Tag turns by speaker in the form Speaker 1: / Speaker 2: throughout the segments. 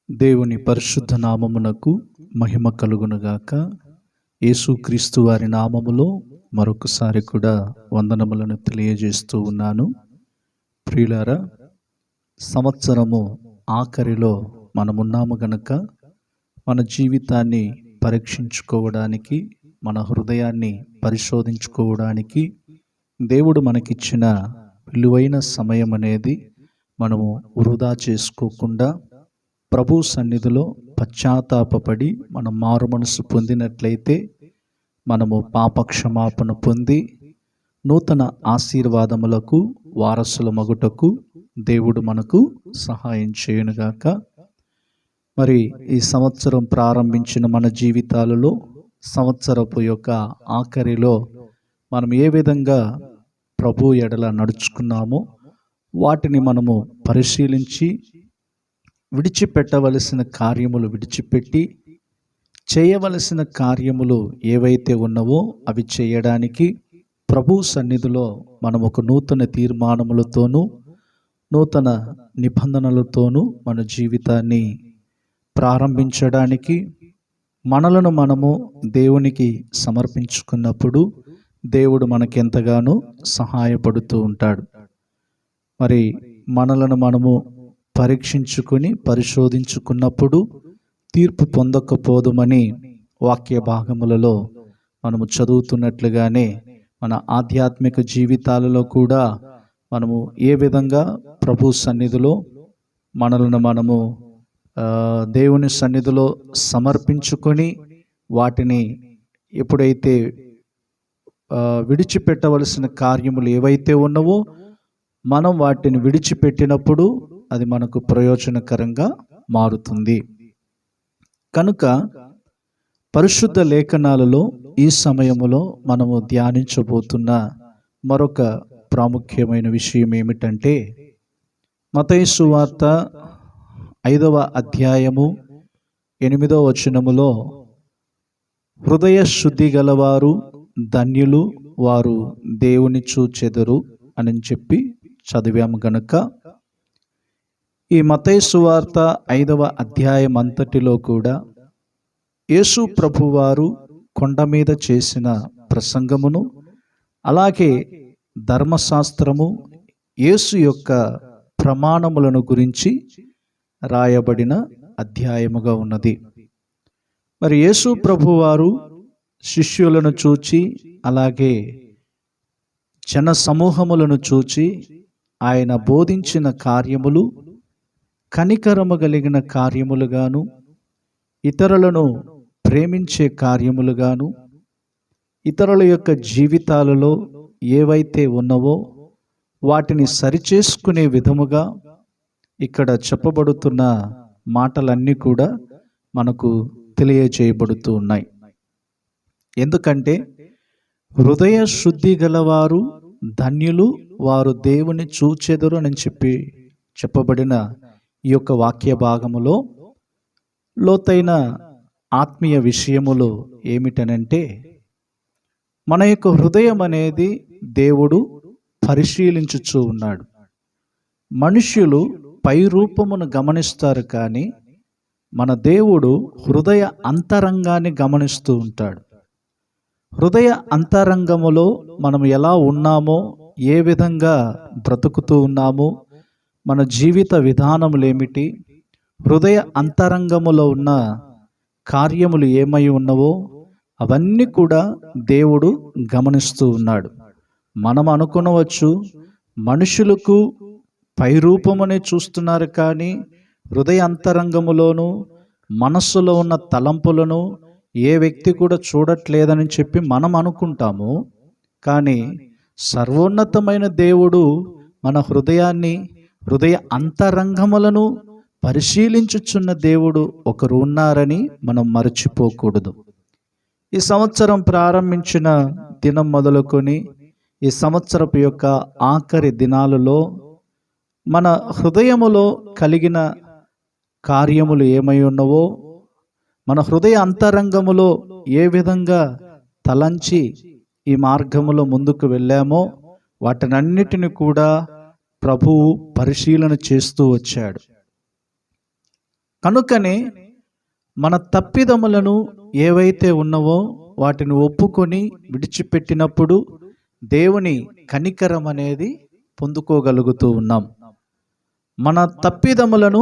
Speaker 1: దేవుని పరిశుద్ధ నామమునకు మహిమ కలుగునుగాక. యేసుక్రీస్తు వారి నామములో మరొకసారి కూడా వందనములను తెలియజేస్తూ ఉన్నాను. ప్రియులారా, సంవత్సరము ఆఖరిలో మనమున్నాము గనక మన జీవితాన్ని పరీక్షించుకోవడానికి, మన హృదయాన్ని పరిశోధించుకోవడానికి దేవుడు మనకిచ్చిన విలువైన సమయం అనేది మనము వృధా చేసుకోకుండా ప్రభు సన్నిధిలో పశ్చాత్తాపపడి మనం మారు మనసు పొందినట్లయితే మనము పాపక్షమాపణ పొంది నూతన ఆశీర్వాదములకు వారసుల మగుటకు దేవుడు మనకు సహాయం చేయునుగాక. మరి ఈ సంవత్సరం ప్రారంభించిన మన జీవితాలలో సంవత్సరపు యొక్క ఆఖరిలో మనం ఏ విధంగా ప్రభు ఎడల నడుచుకున్నామో వాటిని మనము పరిశీలించి విడిచిపెట్టవలసిన కార్యములు విడిచిపెట్టి చేయవలసిన కార్యములు ఏవైతే ఉన్నవో అవి చేయడానికి ప్రభు సన్నిధిలో మనం ఒక నూతన తీర్మానములతోనూ నూతన నిబంధనలతోనూ మన జీవితాన్ని ప్రారంభించడానికి మనలను మనము దేవునికి సమర్పించుకున్నప్పుడు దేవుడు మనకెంతగానో సహాయపడుతూ ఉంటాడు. మరి మనలను మనము పరీక్షించుకుని పరిశోధించుకున్నప్పుడు తీర్పు పొందకపోదుమని వాక్య భాగములలో మనము చదువుతున్నట్లుగానే మన ఆధ్యాత్మిక జీవితాలలో కూడా మనము ఏ విధంగా ప్రభు సన్నిధిలో మనలను మనము దేవుని సన్నిధిలో సమర్పించుకొని వాటిని ఎప్పుడైతే విడిచిపెట్టవలసిన కార్యములు ఏవైతే ఉన్నవో మనం వాటిని విడిచిపెట్టినప్పుడు అది మనకు ప్రయోజనకరంగా మారుతుంది. కనుక పరిశుద్ధ లేఖనాలలో ఈ సమయములో మనము ధ్యానించబోతున్న మరొక ప్రాముఖ్యమైన విషయం ఏమిటంటే మత్తయి సువార్త 5వ అధ్యాయము 8వ వచనములో హృదయ శుద్ధి గలవారు ధన్యులు, వారు దేవుని చూచెదరు అని చెప్పి చదివాము గనుక ఈ మత్తయి సువార్త 5వ అధ్యాయం అంతటిలో కూడా యేసు ప్రభువారు కొండ మీద చేసిన ప్రసంగమును, అలాగే ధర్మశాస్త్రము, యేసు యొక్క ప్రమాణములను గురించి రాయబడిన అధ్యాయముగా ఉన్నది. మరి యేసు ప్రభువారు శిష్యులను చూచి అలాగే జన సమూహములను చూచి ఆయన బోధించిన కార్యములు కనికరము కలిగిన కార్యములుగాను, ఇతరులను ప్రేమించే కార్యములుగాను, ఇతరుల యొక్క జీవితాలలో ఏవైతే ఉన్నవో వాటిని సరిచేసుకునే విధముగా ఇక్కడ చెప్పబడుతున్న మాటలన్నీ కూడా మనకు తెలియజేయబడుతూ ఉన్నాయి. ఎందుకంటే హృదయ శుద్ధి గలవారు ధన్యులు, వారు దేవుని చూచెదరు అని చెప్పబడిన ఈ యొక్క వాక్య భాగములో లోతైన ఆత్మీయ విషయములు ఏమిటనంటే మన యొక్క హృదయం అనేది దేవుడు పరిశీలించుచూ ఉన్నాడు. మనుష్యులు పై రూపమును గమనిస్తారు, కానీ మన దేవుడు హృదయ అంతరంగాన్ని గమనిస్తూ ఉంటాడు. హృదయ అంతరంగములో మనం ఎలా ఉన్నామో, ఏ విధంగా బ్రతుకుతూ ఉన్నామో, మన జీవిత విధానములేమిటి, హృదయ అంతరంగములో ఉన్న కార్యములు ఏమై ఉన్నవో అవన్నీ కూడా దేవుడు గమనిస్తూ ఉన్నాడు. మనం అనుకునవచ్చు మనుషులకు పైరూపమనే చూస్తున్నారు, కానీ హృదయ అంతరంగములోను మనస్సులో ఉన్న తలంపులను ఏ వ్యక్తి కూడా చూడట్లేదని చెప్పి మనం అనుకుంటాము. కానీ సర్వోన్నతమైన దేవుడు మన హృదయాన్ని, హృదయ అంతరంగములను పరిశీలించుచున్న దేవుడు ఒకరు ఉన్నారని మనం మరచిపోకూడదు. ఈ సంవత్సరం ప్రారంభించిన దినం మొదలుకొని ఈ సంవత్సరపు యొక్క ఆఖరి దినాలలో మన హృదయములో కలిగిన కార్యములు ఏమై ఉన్నవో, మన హృదయ అంతరంగములో ఏ విధంగా తలంచి ఈ మార్గములో ముందుకు వెళ్ళామో వాటినన్నిటిని కూడా ప్రభువు పరిశీలన చేస్తూ వచ్చాడు. కనుకనే మన తప్పిదములను ఏవైతే ఉన్నవో వాటిని ఒప్పుకొని విడిచిపెట్టినప్పుడు దేవుని కనికరం అనేది పొందుకోగలుగుతూ ఉన్నాం. మన తప్పిదములను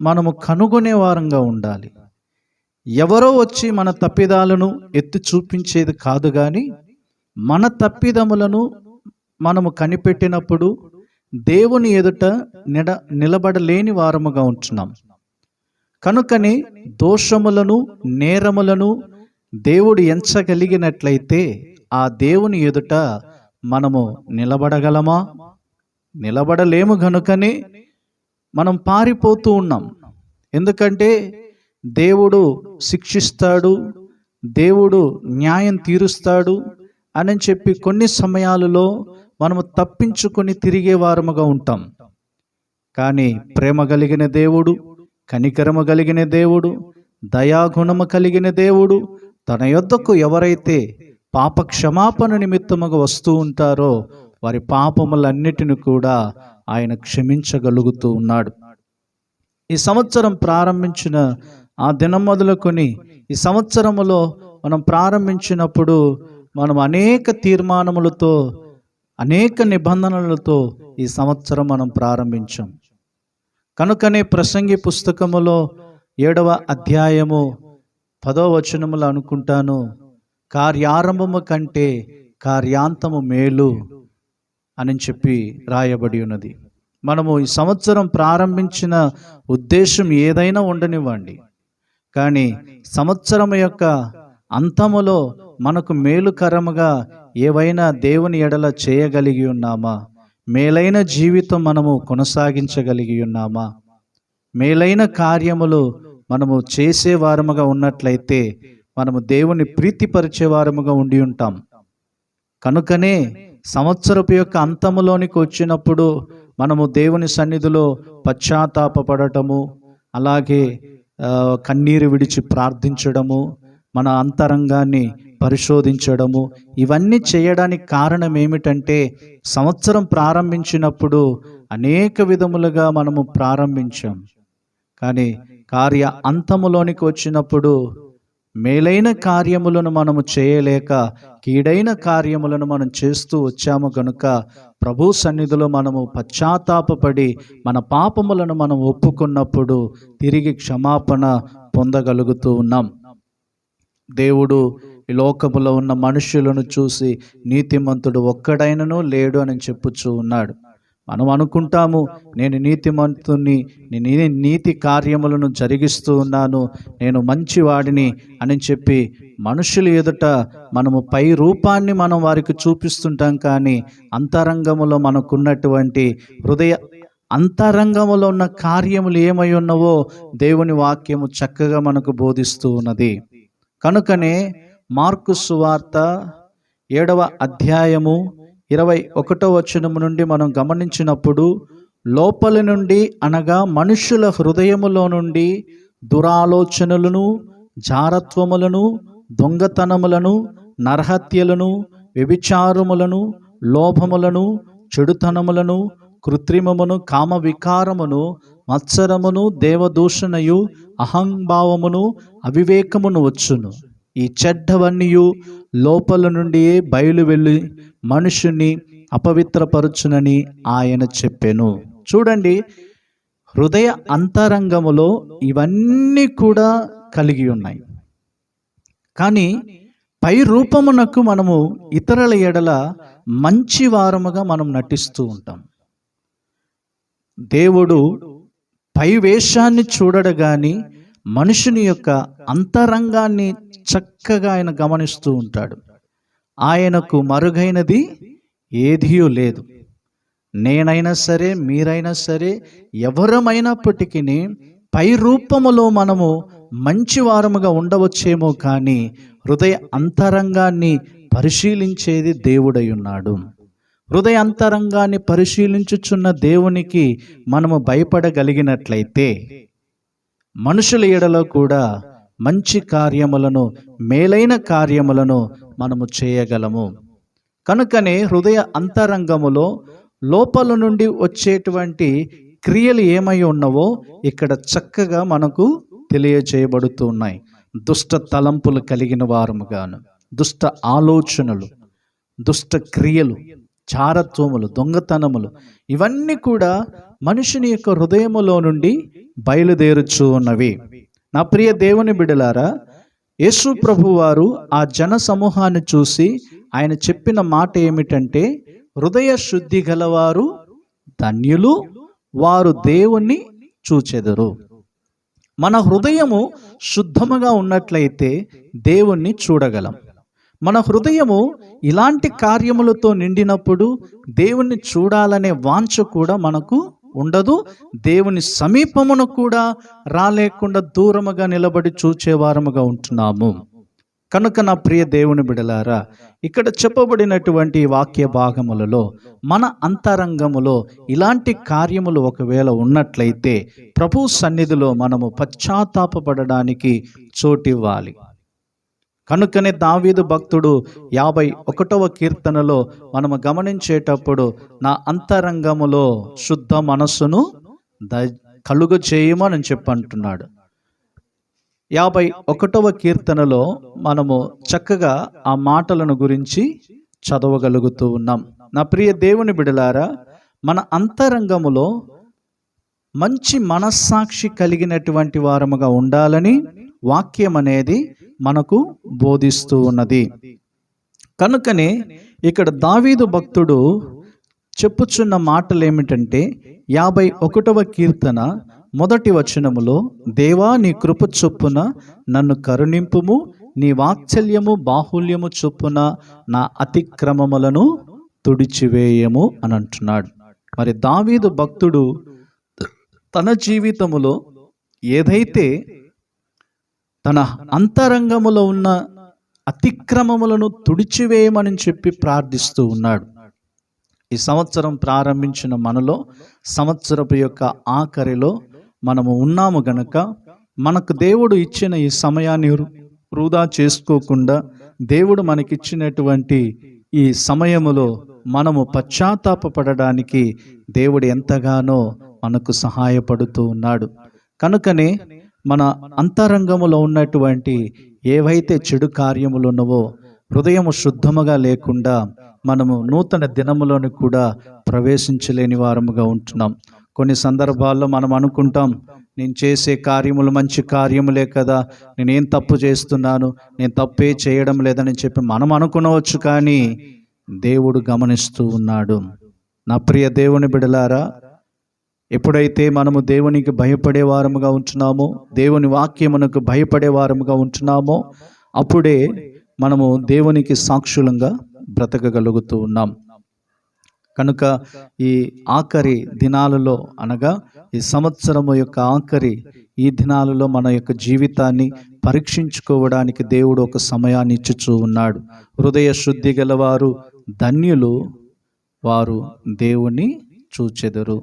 Speaker 1: మనము కనుగొనే వారంగా ఉండాలి. ఎవరో వచ్చి మన తప్పిదాలను ఎత్తి చూపించేది కాదు, కానీ మన తప్పిదములను మనము కనిపెట్టినప్పుడు దేవుని ఎదుట నిలబడలేని వారముగా ఉంటున్నాం. కనుకనే దోషములను నేరములను దేవుడు ఎంచగలిగినట్లయితే ఆ దేవుని ఎదుట మనము నిలబడగలమా? నిలబడలేము. గనుకనే మనం పారిపోతూ ఉన్నాం. ఎందుకంటే దేవుడు శిక్షిస్తాడు, దేవుడు న్యాయం తీరుస్తాడు అని చెప్పి కొన్ని సమయాలలో మనము తప్పించుకొని తిరిగే వారముగా ఉంటాం. కానీ ప్రేమ కలిగిన దేవుడు, కనికరము కలిగిన దేవుడు, దయాగుణము కలిగిన దేవుడు తన యొద్దకు ఎవరైతే పాప క్షమాపణ నిమిత్తముగా వస్తూ ఉంటారో వారి పాపములన్నిటిని కూడా ఆయన క్షమించగలుగుతూ ఉన్నాడు. ఈ సంవత్సరం ప్రారంభించిన ఆ దినం మొదలుకొని ఈ సంవత్సరములో మనం ప్రారంభించినప్పుడు మనం అనేక తీర్మానములతో, అనేక నిబంధనలతో ఈ సంవత్సరం మనం ప్రారంభించాం. కనుకనే ప్రసంగి పుస్తకములో 7వ అధ్యాయము 10వ వచనములో అనుకుంటాను, కార్యారంభము కంటే కార్యాంతము మేలు అని చెప్పి రాయబడి ఉన్నది. మనము ఈ సంవత్సరం ప్రారంభించిన ఉద్దేశం ఏదైనా ఉండనివ్వండి, కానీ సంవత్సరం యొక్క అంతములో మనకు మేలుకరముగా ఏవైనా దేవుని ఎడల చేయగలిగి ఉన్నామా? మేలైన జీవితం మనము కొనసాగించగలిగి ఉన్నామా? మేలైన కార్యములు మనము చేసే వారముగా ఉన్నట్లయితే మనము దేవుని ప్రీతిపరిచే వారముగా ఉండి ఉంటాం. కనుకనే సంవత్సరపు యొక్క అంతములోనికి వచ్చినప్పుడు మనము దేవుని సన్నిధిలో పశ్చాత్తాపపడటము, అలాగే కన్నీరు విడిచి ప్రార్థించడము, మన అంతరంగాన్ని పరిశోధించడము, ఇవన్నీ చేయడానికి కారణం ఏమిటంటే సంవత్సరం ప్రారంభించినప్పుడు అనేక విధములుగా మనము ప్రారంభించాం, కానీ కార్య అంతములోనికి వచ్చినప్పుడు మేలైన కార్యములను మనము చేయలేక కీడైన కార్యములను మనం చేస్తూ వచ్చాము. గనుక ప్రభు సన్నిధిలో మనము పశ్చాత్తాపపడి మన పాపములను మనం ఒప్పుకున్నప్పుడు తిరిగి క్షమాపణ పొందగలుగుతూ ఉన్నాం. దేవుడు ఈ లోకములో ఉన్న మనుషులను చూసి నీతిమంతుడు ఒక్కడైనను లేడు అని చెప్పుచూ ఉన్నాడు. మనం అనుకుంటాము, నేను నీతిమంతుని, నేను నీతి కార్యములను జరిగిస్తూ ఉన్నాను, నేను మంచివాడిని అని చెప్పి మనుషుల ఎదుట మనము పై రూపాన్ని మనం వారికి చూపిస్తుంటాం. కానీ అంతరంగములో మనకున్నటువంటి హృదయ అంతరంగములో ఉన్న కార్యములు ఏమై ఉన్నవో దేవుని వాక్యము చక్కగా మనకు బోధిస్తూ ఉన్నది. కనుకనే మార్కు సువార్త 7వ అధ్యాయము 21వ వచనము నుండి మనం గమనించినప్పుడు, లోపలి నుండి అనగా మనుషుల హృదయములో నుండి దురాలోచనలను, జారత్వములను, దొంగతనములను, నరహత్యలను, వ్యభిచారములను, లోభములను, చెడుతనములను, కృత్రిమమును, కామ వికారమును, మత్సరమును, దేవదూషణయు, అహంభావమును, అవివేకమును వచ్చును. ఈ చెడ్డవన్నీయు లోపల నుండి బయలు వెళ్ళి మనుషుని అపవిత్రపరచునని ఆయన చెప్పెను. చూడండి, హృదయ అంతరంగములో ఇవన్నీ కూడా కలిగి ఉన్నాయి. కానీ పై రూపమునకు మనము ఇతరుల ఎడల మంచి వారముగా మనం నటిస్తూ ఉంటాం. దేవుడు పై వేషాన్ని చూడడు గాని మనుషుని యొక్క అంతరంగాన్ని చక్కగా ఆయన గమనిస్తూ ఉంటాడు. ఆయనకు మరుగైనది ఏదియూ లేదు. నేనైనా సరే, మీరైనా సరే, ఎవరమైనప్పటికీ పై రూపములో మనము మంచి వారముగా ఉండవచ్చేమో, కానీ హృదయ అంతరంగాన్ని పరిశీలించేది దేవుడై ఉన్నాడు. హృదయ అంతరంగాన్ని పరిశీలించుచున్న దేవునికి మనము భయపడగలిగినట్లయితే మనుషుల ఎడలో కూడా మంచి కార్యములను, మేలైన కార్యములను మనము చేయగలము. కనుకనే హృదయ అంతరంగములో లోపల నుండి వచ్చేటువంటి క్రియలు ఏమై ఉన్నవో ఇక్కడ చక్కగా మనకు తెలియజేయబడుతూ ఉన్నాయి. దుష్ట తలంపులు కలిగిన వారముగాను, దుష్ట ఆలోచనలు, దుష్ట క్రియలు, చారత్వములు, దొంగతనములు, ఇవన్నీ కూడా మనుషుని యొక్క హృదయములో నుండి బయలుదేరుచూ ఉన్నవి. నా ప్రియ దేవుని బిడ్డలారా, యేసు ప్రభు వారు ఆ జన సమూహాన్ని చూసి ఆయన చెప్పిన మాట ఏమిటంటే, హృదయ శుద్ధి గలవారు ధన్యులు, వారు దేవుణ్ణి చూచెదరు. మన హృదయము శుద్ధముగా ఉన్నట్లయితే దేవుణ్ణి చూడగలం. మన హృదయము ఇలాంటి కార్యములతో నిండినప్పుడు దేవుణ్ణి చూడాలనే వాంఛ కూడా మనకు ఉండదు. దేవుని సమీపమును కూడా రాలేకుండా దూరముగా నిలబడి చూచేవారముగా ఉంటున్నాము. కనుక నా ప్రియ దేవుని బిడలారా, ఇక్కడ చెప్పబడినటువంటి వాక్య భాగములలో మన అంతరంగములో ఇలాంటి కార్యములు ఒకవేళ ఉన్నట్లయితే ప్రభు సన్నిధిలో మనము పశ్చాత్తాపపడడానికి చోటివ్వాలి. కనుకనే దావీదు భక్తుడు 51వ కీర్తనలో మనము గమనించేటప్పుడు, నా అంతరంగములో శుద్ధ మనస్సును కలుగ చేయమని చెప్పంటున్నాడు. 51వ కీర్తనలో మనము చక్కగా ఆ మాటలను గురించి చదవగలుగుతూ ఉన్నాం. నా ప్రియ దేవుని బిడలారా, మన అంతరంగములో మంచి మనస్సాక్షి కలిగినటువంటి వారముగా ఉండాలని వాక్యం అనేది మనకు బోధిస్తూ ఉన్నది. కనుకనే ఇక్కడ దావీదు భక్తుడు చెప్పుచున్న మాటలు ఏమిటంటే, 51వ కీర్తన మొదటి వచనములో, దేవా నీ కృప చొప్పున నన్ను కరుణింపుము, నీ వాత్సల్యము బాహుల్యము చొప్పున నా అతిక్రమములను తుడిచివేయము అని అంటున్నాడు. మరి దావీదు భక్తుడు తన జీవితములో ఏదైతే తన అంతరంగములో ఉన్న అతిక్రమములను తుడిచివేయమని చెప్పి ప్రార్థిస్తూ ఉన్నాడు. ఈ సంవత్సరం ప్రారంభించిన మనలో సంవత్సరపు యొక్క ఆఖరిలో మనము ఉన్నాము గనక, మనకు దేవుడు ఇచ్చిన ఈ సమయాన్ని వృధా చేసుకోకుండా దేవుడు మనకిచ్చినటువంటి ఈ సమయములో మనము పశ్చాత్తాపపడడానికి దేవుడు ఎంతగానో మనకు సహాయపడుతూ ఉన్నాడు. కనుకనే మన అంతరంగములో ఉన్నటువంటి ఏవైతే చెడు కార్యములు ఉన్నవో హృదయము శుద్ధముగా లేకుండా మనము నూతన దినములోని కూడా ప్రవేశించలేని వారముగా ఉంటున్నాం. కొన్ని సందర్భాల్లో మనం అనుకుంటాం, నేను చేసే కార్యములు మంచి కార్యములే కదా, నేనేం తప్పు చేస్తున్నాను, నేను తప్పే చేయడం లేదని చెప్పి మనం అనుకునవచ్చు. కానీ దేవుడు గమనిస్తూ ఉన్నాడు. నా ప్రియ దేవుని బిడలారా, ఎప్పుడైతే మనము దేవునికి భయపడే వారముగా ఉంటున్నామో, దేవుని వాక్యమునకు భయపడే వారముగా ఉంటున్నామో, అప్పుడే మనము దేవునికి సాక్షులంగా బ్రతకగలుగుతూ ఉన్నాం. కనుక ఈ ఆఖరి దినాలలో, అనగా ఈ సంవత్సరము యొక్క ఆఖరి ఈ దినాలలో మన యొక్క జీవితాన్ని పరీక్షించుకోవడానికి దేవుడు ఒక సమయాన్ని ఇచ్చుచూ ఉన్నాడు. హృదయ శుద్ధి గలవారు ధన్యులు, వారు దేవుని చూచెదరు.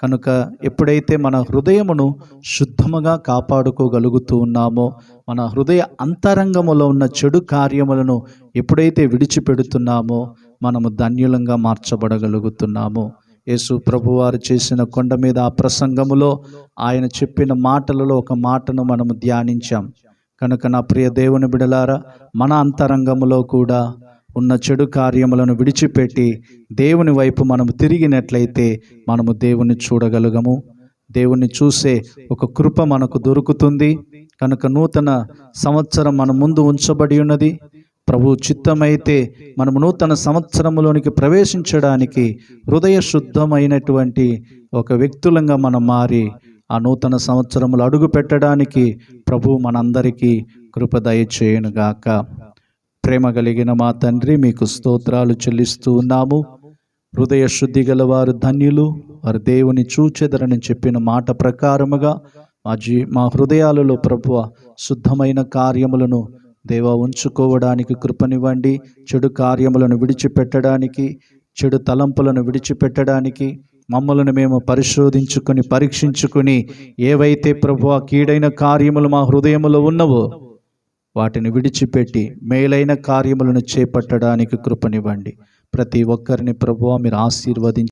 Speaker 1: కనుక ఎప్పుడైతే మన హృదయమును శుద్ధముగా కాపాడుకోగలుగుతూ ఉన్నామో, మన హృదయ అంతరంగములో ఉన్న చెడు కార్యములను ఎప్పుడైతే విడిచిపెడుతున్నామో, మనము ధన్యులంగా మార్చబడగలుగుతున్నాము. యేసు ప్రభువారు చేసిన కొండ మీద ఆ ప్రసంగములో ఆయన చెప్పిన మాటలలో ఒక మాటను మనము ధ్యానించాం. కనుక నా ప్రియ దేవుని బిడలారా, మన అంతరంగములో కూడా ఉన్న చెడు కార్యములను విడిచిపెట్టి దేవుని వైపు మనము తిరిగినట్లయితే మనము దేవుని చూడగలుగము. దేవుని చూసే ఒక కృప మనకు దొరుకుతుంది. కనుక నూతన సంవత్సరం మన ముందు ఉంచబడి ఉన్నది. ప్రభు చిత్తమైతే మనము నూతన సంవత్సరంలోనికి ప్రవేశించడానికి హృదయ శుద్ధమైనటువంటి ఒక వ్యక్తులంగా మనం మారి ఆ నూతన సంవత్సరములు అడుగు పెట్టడానికి ప్రభు మనందరికీ కృప దయచేయునుగాక. ప్రేమ కలిగిన మా తండ్రి, మీకు స్తోత్రాలు చెల్లిస్తూ ఉన్నాము. హృదయ శుద్ధి గలవారు ధన్యులు, వారు దేవుని చూచెదరని చెప్పిన మాట ప్రకారముగా మా హృదయాలలో ప్రభువ శుద్ధమైన కార్యములను దేవా ఉంచుకోవడానికి కృపనివ్వండి. చెడు కార్యములను విడిచిపెట్టడానికి, చెడు తలంపులను విడిచిపెట్టడానికి మమ్మలను మేము పరిశోధించుకొని పరీక్షించుకొని ఏవైతే ప్రభువా కీడైన కార్యములు మా హృదయములో ఉన్నవో వాటిని విడిచిపెట్టి మేలైన కార్యములను చేపట్టడానికి కృపనివ్వండి. ప్రతి ఒక్కరిని ప్రభువా మీరు ఆశీర్వదించి